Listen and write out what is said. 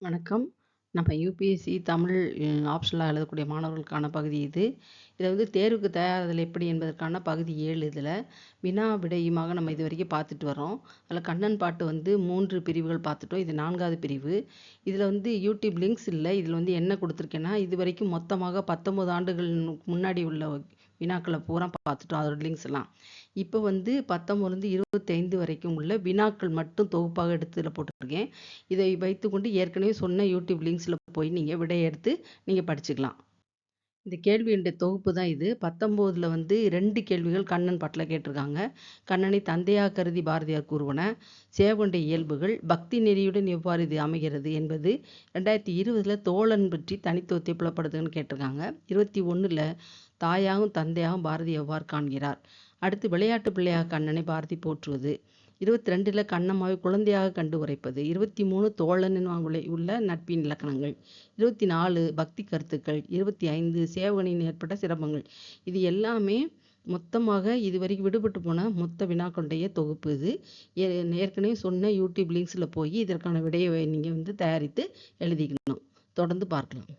வணக்கம். நம்ம யுபிஎஸ்சி தமிழ் ஆப்ஷனலா எழுதக்கூடிய மாணவர்களுக்கான பகுதி இது. இத தேர்வுக்கு தயாராகுதல் எப்படி என்பதற்கான பகுதி 7 இதில. வினா விடையுமாக நம்ம இதுவரைக்கும் பார்த்துட்டு வர்றோம். அதில கண்ணன் பாட்டு 3 பிரிவுகள் பார்த்துட்டோம். இது 4வது பிரிவு. இதில யூடியூப் லிங்க்ஸ் இல்ல. இதில என்ன குடுத்துருக்கேன்னா, இதுவரைக்கும் மொத்தமாக 19 ஆண்டுகள் முன்னாடி உள்ள வினாக்கள பூரா பார்த்துட்டோம். அதோட லிங்க்ஸ் எல்லாம். இப்போ 19லேருந்து 25 வரைக்கும் உள்ள வினாக்கள் மட்டும் தொகுப்பாக எடுத்து இதில போட்டுருக்கேன். இதை வைத்துக்கொண்டு ஏற்கனவே சொன்ன யூடியூப் லிங்க்ஸில் போய் நீங்கள் விடையை எடுத்து நீங்கள் படிச்சுக்கலாம். இந்த கேள்வியினுடைய தொகுப்பு தான் இது. 19ல் 2 கேள்விகள் கண்ணன் பாட்டில் கேட்டிருக்காங்க. கண்ணனை தந்தையாக கருதி பாரதியார் கூறுவன, சேவகனுடைய இயல்புகள், பக்தி நெறியுடன் எவ்வாறு இது அமைகிறது என்பது, 2020ல் தோழன் பற்றி தனித்துவத்தை புலப்படுத்துன்னு கேட்டிருக்காங்க. 21ல் தாயாகவும் தந்தையாகவும் பாரதி எவ்வாறு காண்கிறார். அடுத்து விளையாட்டு பிள்ளையாக கண்ணனை பாரதி போற்றுவது. 22ல் கண்ணம்மாவை குழந்தையாக கண்டு உரைப்பது. 23 தோழன் உள்ள நட்பின் இலக்கணங்கள். 24 பக்தி கருத்துக்கள். 25 சேவகனின் ஏற்பட்ட சிரமங்கள். இது எல்லாமே மொத்தமாக இதுவரைக்கும் விடுபட்டு போன மொத்த வினாக்களுடைய தொகுப்பு இது. ஏற்கனவே சொன்ன யூடியூப் லிங்க்ஸில் போய் இதற்கான விடையை நீங்கள் தயாரித்து எழுதிக்கணும். தொடர்ந்து பார்க்கலாம்.